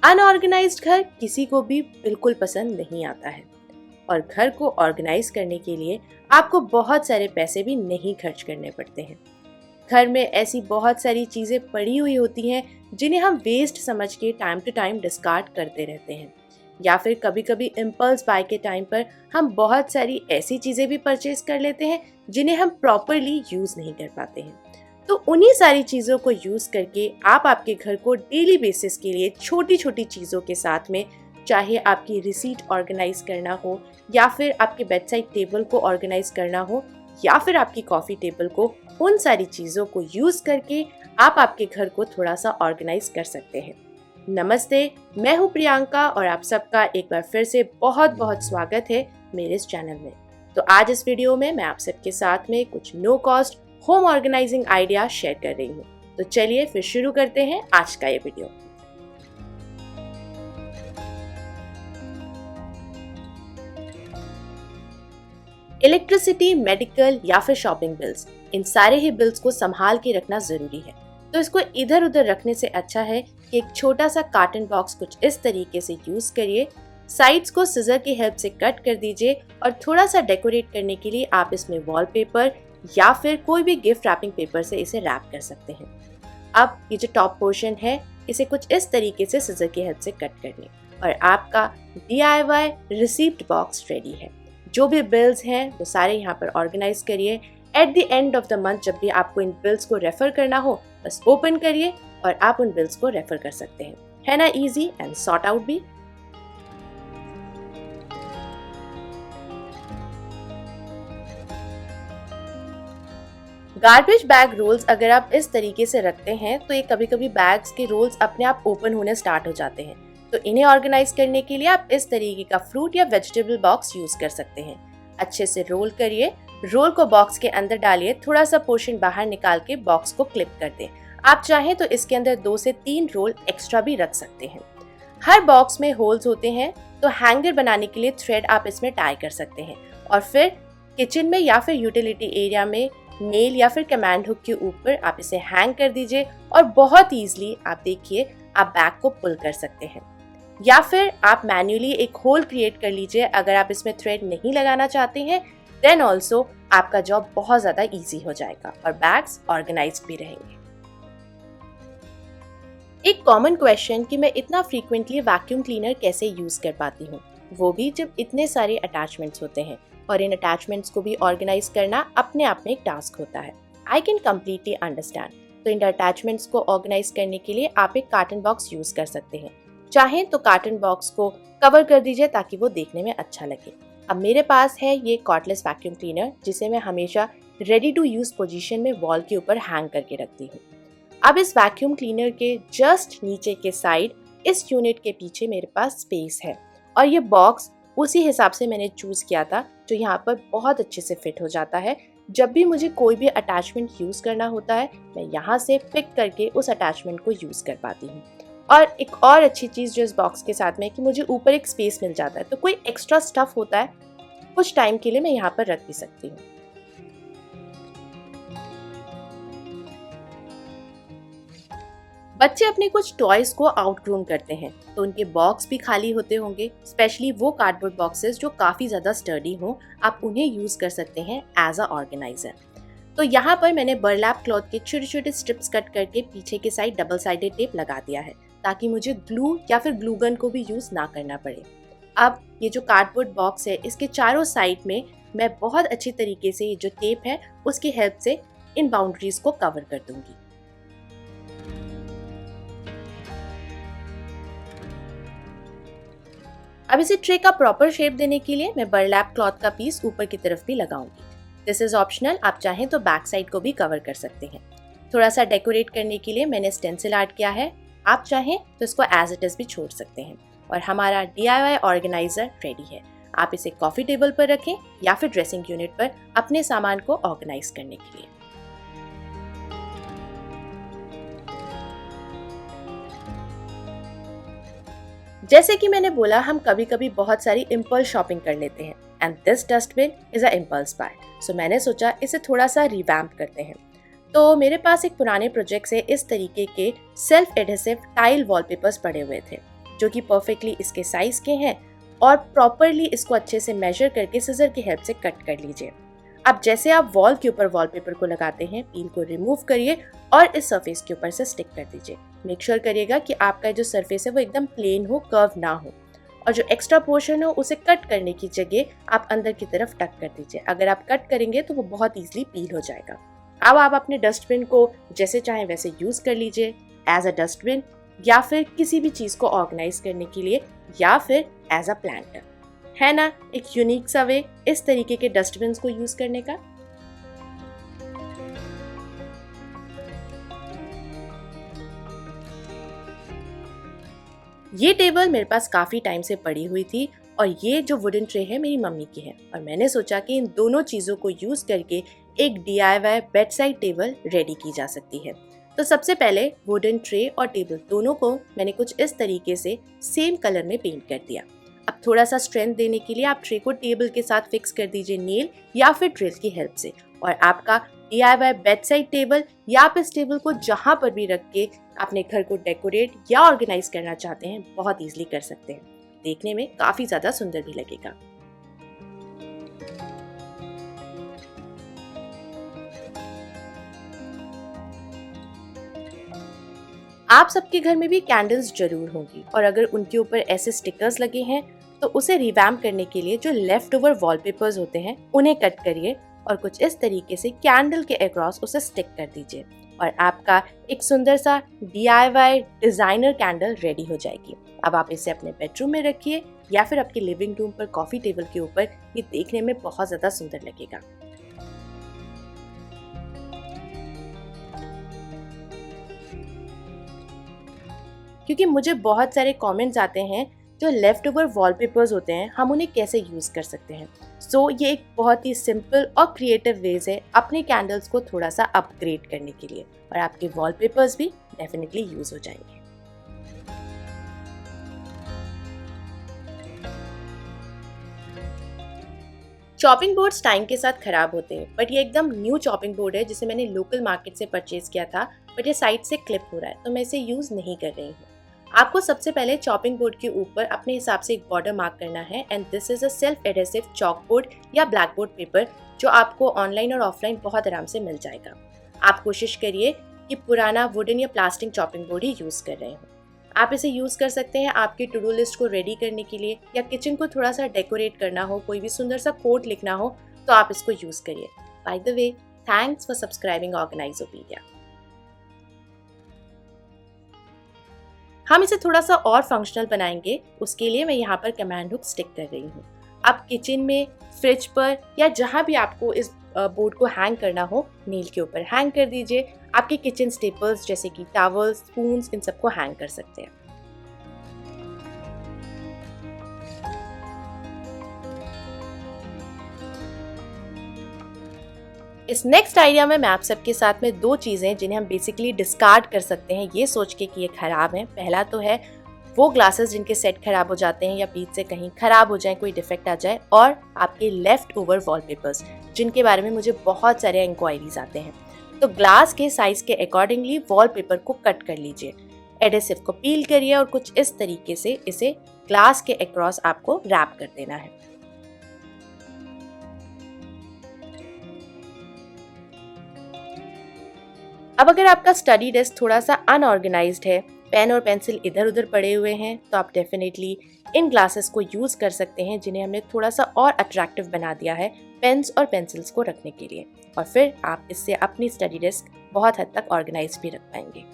Unorganised घर किसी को भी बिल्कुल पसंद नहीं आता है और घर को ऑर्गेनाइज करने के लिए आपको बहुत सारे पैसे भी नहीं खर्च करने पड़ते हैं। घर में ऐसी बहुत सारी चीज़ें पड़ी हुई होती हैं जिन्हें हम वेस्ट समझ के टाइम टू टाइम डिस्कार्ड करते रहते हैं, या फिर कभी कभी इम्पल्स बाय के टाइम पर हम बहुत सारी ऐसी चीज़ें भी परचेज कर लेते हैं जिन्हें हम प्रॉपरली यूज़ नहीं कर पाते हैं। तो उन्हीं सारी चीज़ों को यूज़ करके आप आपके घर को डेली बेसिस के लिए छोटी छोटी चीज़ों के साथ में, चाहे आपकी रिसीट ऑर्गेनाइज करना हो, या फिर आपके बेड साइड टेबल को ऑर्गेनाइज करना हो, या फिर आपकी कॉफ़ी टेबल को, उन सारी चीज़ों को यूज़ करके आप आपके घर को थोड़ा सा ऑर्गेनाइज कर सकते हैं। नमस्ते, मैं हूँ प्रियंका और आप सबका एक बार फिर से बहुत बहुत स्वागत है मेरे इस चैनल में। तो आज इस वीडियो में मैं आप सबके साथ में कुछ no cost home organising idea share कर रही हूँ। तो चलिए फिर शुरू करते हैं आज का ये वीडियो। इलेक्ट्रिसिटी, मेडिकल या फिर शॉपिंग बिल्स, इन सारे ही बिल्स को संभाल के रखना जरूरी है। तो इसको इधर उधर रखने से अच्छा है कि एक छोटा सा कार्टन बॉक्स कुछ इस तरीके से यूज करिए। साइड्स को सिजर की हेल्प से कट कर दीजिए और थोड़ा सा डेकोरेट करने के लिए आप इसमें वॉलपेपर या फिर कोई भी गिफ्ट रैपिंग पेपर से इसे रैप कर सकते हैं। अब ये जो टॉप पोर्शन है, इसे कुछ इस तरीके से सिजर की हेल्प से कट कर लें और आपका DIY रिसीप्ट बॉक्स रेडी है। जो भी बिल्स हैं वो सारे यहाँ पर ऑर्गेनाइज करिए। At the end of the month जब भी आपको इन बिल्स को रेफर करना हो, बस ओपन करिए और आप उन बिल्स को रेफर कर सकते हैं। है ना इजी एंड सॉर्ट आउट भी। गार्बेज बैग रोल्स अगर आप इस तरीके से रखते हैं तो ये कभी कभी बैग्स के रोल्स अपने आप ओपन होने स्टार्ट हो जाते हैं। तो इन्हें ऑर्गेनाइज करने के लिए आप इस तरीके का फ्रूट या वेजिटेबल बॉक्स यूज कर सकते हैं। अच्छे से रोल करिए, रोल को बॉक्स के अंदर डालिए, थोड़ा सा पोर्शन बाहर निकाल के बॉक्स को क्लिप कर दें। आप चाहें तो इसके अंदर 2 से 3 रोल एक्स्ट्रा भी रख सकते हैं। हर बॉक्स में होल्स होते हैं तो हैंगर बनाने के लिए थ्रेड आप इसमें टाई कर सकते हैं और फिर किचन में या फिर यूटिलिटी एरिया में नेल या फिर कमांड हुक के ऊपर आप इसे हैंग कर दीजिए और बहुत ईजिली आप देखिए आप बैग को पुल कर सकते हैं। या फिर आप मैन्युअली एक होल क्रिएट कर लीजिए। अगर आप इसमें थ्रेड नहीं लगाना चाहते हैं देन ऑल्सो आपका जॉब बहुत ज़्यादा ईजी हो जाएगा और बैग्स ऑर्गेनाइज भी रहेंगे। एक कॉमन क्वेश्चन कि मैं इतना फ्रीक्वेंटली वैक्यूम क्लीनर कैसे यूज़ कर पाती हूँ, वो भी जब इतने सारे अटैचमेंट्स होते हैं और इन अटैचमेंट्स को भी ऑर्गेनाइज करना अपने आप में एक टास्क होता है। I can completely understand. तो इन अटैचमेंट्स को ऑर्गेनाइज करने के लिए आप एक कार्टन बॉक्स यूज़ कर सकते हैं। चाहें तो कार्टन बॉक्स को कवर कर दीजिए ताकि वो देखने में अच्छा लगे। अब मेरे पास है ये कॉर्डलेस वैक्यूम क्लीनर जिसे मैं हमेशा रेडी टू यूज़ पोजीशन में वॉल के ऊपर हैंग करके रखती हूँ। अब इस वैक्यूम क्लीनर के जस्ट नीचे के साइड इस यूनिट के पीछे मेरे पास स्पेस है और ये बॉक्स उसी हिसाब से मैंने चूज़ किया था जो यहाँ पर बहुत अच्छे से फिट हो जाता है। जब भी मुझे कोई भी अटैचमेंट यूज़ करना होता है मैं यहाँ से पिक करके उस अटैचमेंट को यूज़ कर पाती हूँ। और एक और अच्छी चीज़ जो इस बॉक्स के साथ में कि मुझे ऊपर एक स्पेस मिल जाता है, तो कोई एक्स्ट्रा स्टफ होता है कुछ टाइम के लिए मैं यहाँ पर रख भी सकती हूँ। बच्चे अपने कुछ टॉयज को आउटग्रोन करते हैं तो उनके बॉक्स भी खाली होते होंगे, स्पेशली वो कार्डबोर्ड बॉक्सेस जो काफ़ी ज़्यादा स्टर्डी हों, आप उन्हें यूज़ कर सकते हैं एज अ ऑर्गेनाइजर। तो यहाँ पर मैंने बर्लैप क्लॉथ के छोटे छोटे स्ट्रिप्स कट करके पीछे के साइड डबल साइडेड टेप लगा दिया है ताकि मुझे ग्लू या फिर ग्लू गन को भी यूज़ ना करना पड़े। अब ये जो कार्डबोर्ड बॉक्स है इसके चारों साइड में मैं बहुत अच्छी तरीके से ये जो टेप है उसकी हेल्प से इन बाउंड्रीज को कवर कर दूंगी। अब इसे ट्रे का प्रॉपर शेप देने के लिए मैं बर्लैप क्लॉथ का पीस ऊपर की तरफ भी लगाऊंगी। दिस इज ऑप्शनल, आप चाहें तो बैक साइड को भी कवर कर सकते हैं। थोड़ा सा डेकोरेट करने के लिए मैंने स्टेंसिल ऐड किया है, आप चाहें तो इसको एज इट इज भी छोड़ सकते हैं। और हमारा DIY ऑर्गेनाइजर रेडी है। आप इसे कॉफी टेबल पर रखें या फिर ड्रेसिंग यूनिट पर अपने सामान को ऑर्गेनाइज करने के लिए। जैसे कि मैंने बोला, हम कभी कभी बहुत सारी इम्पल्स शॉपिंग कर लेते हैं and this dustbin is a impulse buy. So मैंने सोचा इसे थोड़ा सा रिवैम्प करते हैं। तो मेरे पास एक पुराने प्रोजेक्ट से इस तरीके के सेल्फ एडहेसिव टाइल वॉलपेपर्स पड़े हुए थे जो कि परफेक्टली इसके साइज के हैं, और प्रॉपरली इसको अच्छे से मेजर करके सिजर की हेल्प से कट कर लीजिए। अब जैसे आप वॉल के ऊपर वॉलपेपर को लगाते हैं, पील को रिमूव करिए और इस सरफेस के ऊपर से स्टिक कर दीजिए। मेक श्योर करिएगा कि आपका जो सरफेस है वो एकदम प्लेन हो, कर्व ना हो, और जो एक्स्ट्रा पोर्शन हो उसे कट करने की जगह आप अंदर की तरफ टक कर दीजिए। अगर आप कट करेंगे तो वो बहुत ईजिली पील हो जाएगा। अब आप अपने डस्टबिन को जैसे चाहें वैसे यूज कर लीजिए, एज अ डस्टबिन, या फिर किसी भी चीज को ऑर्गेनाइज करने के लिए, या फिर एज अ प्लांटर। है ना एक यूनिक सा वे इस तरीके के डस्टबिन को यूज करने का। ये टेबल मेरे पास काफी टाइम से पड़ी हुई थी, और ये जो वुडन ट्रे है मेरी मम्मी की है, और मैंने सोचा कि इन दोनों चीजों को यूज करके एक DIY bed side table ready की जा सकती है। तो सबसे पहले वुडन ट्रे और टेबल दोनों को मैंने कुछ इस तरीके से सेम कलर में पेंट कर दिया। अब थोड़ा सा स्ट्रेंथ देने के लिए आप ट्रे को टेबल के साथ फिक्स कर दीजिए नेल या फिर ड्रिल की हेल्प से, और आपका DIY बेड साइड टेबल, या आप इस टेबल को जहां पर भी रख के अपने घर को डेकोरेट या ऑर्गेनाइज करना चाहते हैं बहुत इजीली कर सकते हैं। देखने में काफी ज्यादा सुंदर भी लगेगा। आप सबके घर में भी कैंडल्स जरूर होंगी, और अगर उनके ऊपर ऐसे स्टिकर्स लगे हैं तो उसे रिवैम्प करने के लिए जो लेफ्ट ओवर वॉलपेपर्स होते हैं उन्हें कट करिए और कुछ इस तरीके से कैंडल के अक्रॉस उसे स्टिक कर दीजिए, और आपका एक सुंदर सा DIY डिजाइनर कैंडल रेडी हो जाएगी। अब आप इसे अपने बेडरूम में रखिए या फिर आपके लिविंग रूम पर कॉफी टेबल के ऊपर, ये देखने में बहुत ज्यादा सुंदर लगेगा। क्योंकि मुझे बहुत सारे कमेंट्स आते हैं जो लेफ्ट ओवर वॉलपेपर्स होते हैं हम उन्हें कैसे यूज कर सकते हैं। सो ये एक बहुत ही सिंपल और क्रिएटिव वेज है अपने कैंडल्स को थोड़ा सा अपग्रेड करने के लिए, और आपके वॉलपेपर्स भी डेफिनेटली यूज हो जाएंगे। चॉपिंग बोर्ड्स टाइम के साथ खराब होते हैं, बट ये एकदम न्यू चॉपिंग बोर्ड है जिसे मैंने लोकल मार्केट से परचेज किया था, बट ये साइड से क्लिप हो रहा है तो मैं इसे यूज नहीं कर रही हूँ। आपको सबसे पहले चॉपिंग बोर्ड के ऊपर अपने हिसाब से एक बॉर्डर मार्क करना है, and this is a self adhesive chalk board या ब्लैक बोर्ड पेपर जो आपको ऑनलाइन और ऑफलाइन बहुत आराम से मिल जाएगा। आप कोशिश करिए कि पुराना वुडन या प्लास्टिक चॉपिंग बोर्ड ही यूज कर रहे हो। आप इसे यूज कर सकते हैं आपकी टू डू लिस्ट को रेडी करने के लिए, या किचन को थोड़ा सा डेकोरेट करना हो, कोई भी सुंदर सा कोट लिखना हो तो आप इसको यूज करिए। By the way, thanks for subscribing Organizopedia. हम इसे थोड़ा सा और फंक्शनल बनाएंगे, उसके लिए मैं यहाँ पर कमांड हुक स्टिक कर रही हूँ। आप किचन में, फ्रिज पर, या जहाँ भी आपको इस बोर्ड को हैंग करना हो, नील के ऊपर हैंग कर दीजिए। आपके किचन स्टेपल्स जैसे कि टॉवल्स, स्पून्स, इन सबको हैंग कर सकते हैं। इस नेक्स्ट आइडिया में मैं आप सबके साथ में दो चीजें जिन्हें हम बेसिकली डिस्कार्ड कर सकते हैं ये सोच के कि ये खराब है। पहला तो है वो ग्लासेस जिनके सेट खराब हो जाते हैं या बीच से कहीं खराब हो जाए, कोई डिफेक्ट आ जाए, और आपके लेफ्ट ओवर वॉलपेपर्स जिनके बारे में मुझे बहुत सारे इंक्वायरीज आते हैं। तो ग्लास के साइज के अकॉर्डिंगली वॉलपेपर को कट कर लीजिए, एडेसिव को पील करिए और कुछ इस तरीके से इसे ग्लास के अक्रॉस आपको रैप कर देना है। अब अगर आपका स्टडी डेस्क थोड़ा सा अनऑर्गेनाइज्ड है, पेन और पेंसिल इधर उधर पड़े हुए हैं, तो आप डेफिनेटली इन ग्लासेस को यूज कर सकते हैं जिन्हें हमने थोड़ा सा और अट्रैक्टिव बना दिया है पेन्स और पेंसिल्स को रखने के लिए, और फिर आप इससे अपनी स्टडी डेस्क बहुत हद तक ऑर्गेनाइज भी रख पाएंगे।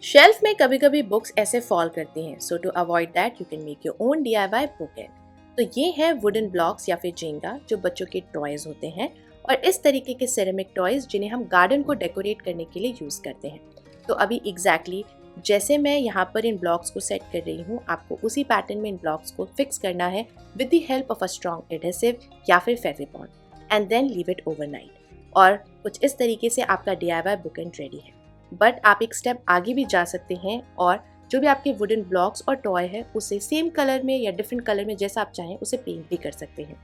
शेल्फ में कभी कभी बुक्स ऐसे फॉल करती हैं, so to avoid that you can make your own DIY book and. तो ये है वुडन ब्लॉक्स या फिर जेंगा जो बच्चों के टॉयज होते हैं, और इस तरीके के सिरेमिक टॉयज जिन्हें हम गार्डन को डेकोरेट करने के लिए यूज करते हैं। तो अभी एग्जैक्टली जैसे मैं यहाँ पर इन ब्लॉक्स को सेट कर रही हूँ, आपको उसी पैटर्न में इन ब्लॉक्स को फिक्स करना है with the help of a strong adhesive या फिर Fevibond, and then leave it overnight. और कुछ इस तरीके से आपका DIY बुक एंड रेडी है। बट आप एक स्टेप आगे भी जा सकते हैं और जो भी आपके वुडन ब्लॉक्स और टॉय है उसे सेम कलर में या डिफरेंट कलर में जैसा आप चाहें उसे पेंट भी कर सकते हैं।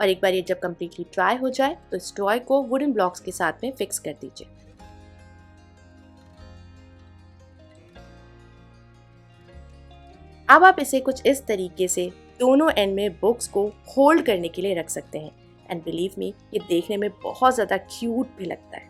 और एक बार ये जब कम्प्लीटली ड्राई हो जाए तो इस टॉय को वुडन ब्लॉक्स के साथ में फिक्स कर दीजिए। अब आप इसे कुछ इस तरीके से दोनों एंड में बुक्स को होल्ड करने के लिए रख सकते हैं एंड बिलीव मी, ये देखने में बहुत ज़्यादा क्यूट भी लगता है।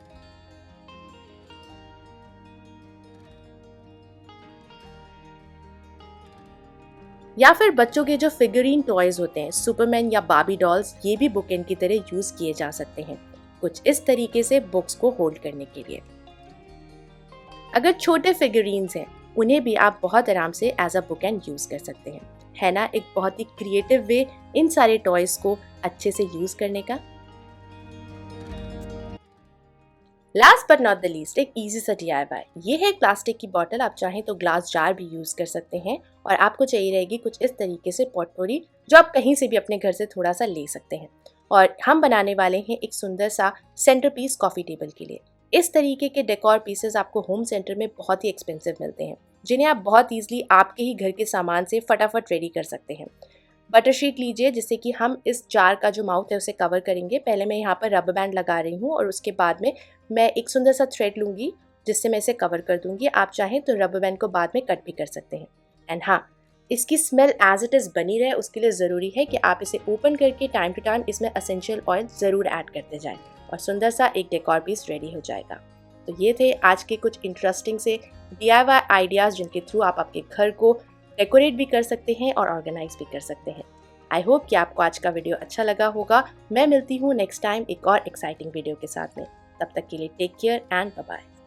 या फिर बच्चों के जो फिगरीन टॉयज होते हैं, सुपरमैन या बार्बी डॉल्स, ये भी बुक एंड की तरह यूज किए जा सकते हैं कुछ इस तरीके से बुक्स को होल्ड करने के लिए। अगर छोटे फिगरीन्स हैं उन्हें भी आप बहुत आराम से as a book and use कर सकते हैं, है ना एक बहुत ही क्रिएटिव वे इन सारे टॉयज को अच्छे से यूज करने का। Last but not the least, एक इजी सा DIY। ये है एक प्लास्टिक की बॉटल, आप चाहें तो ग्लास जार भी यूज कर सकते हैं और आपको चाहिए रहेगी कुछ इस तरीके से पॉटपोरी जो आप कहीं से भी अपने घर से थोड़ा सा ले सकते हैं। और हम बनाने वाले हैं एक सुंदर सा सेंटर पीस कॉफी टेबल के लिए। इस तरीके के डेकोर पीसेस आपको होम सेंटर में बहुत ही एक्सपेंसिव मिलते हैं, जिन्हें आप बहुत ईजिली आपके ही घर के सामान से फटाफट रेडी कर सकते हैं। बटर शीट लीजिए जिससे कि हम इस जार का जो माउथ है उसे कवर करेंगे। पहले मैं यहाँ पर रबर बैंड लगा रही हूँ और उसके बाद में मैं एक सुंदर सा थ्रेड लूँगी जिससे मैं इसे कवर कर दूँगी। आप चाहें तो रबर बैंड को बाद में कट भी कर सकते हैं। एंड हाँ, इसकी स्मेल एज इट इज़ बनी रहे उसके लिए ज़रूरी है कि आप इसे ओपन करके टाइम टू टाइम इसमें एसेंशियल ऑयल ज़रूर ऐड करते जाएँ और सुंदर सा एक डेकोर पीस रेडी हो जाएगा। तो ये थे आज के कुछ इंटरेस्टिंग से DIY आइडियाज़ जिनके थ्रू आप आपके घर को डेकोरेट भी कर सकते हैं और ऑर्गेनाइज भी कर सकते हैं। आई होप कि आपको आज का वीडियो अच्छा लगा होगा। मैं मिलती हूँ नेक्स्ट टाइम एक और एक्साइटिंग वीडियो के साथ में। तब तक के लिए take care and bye bye.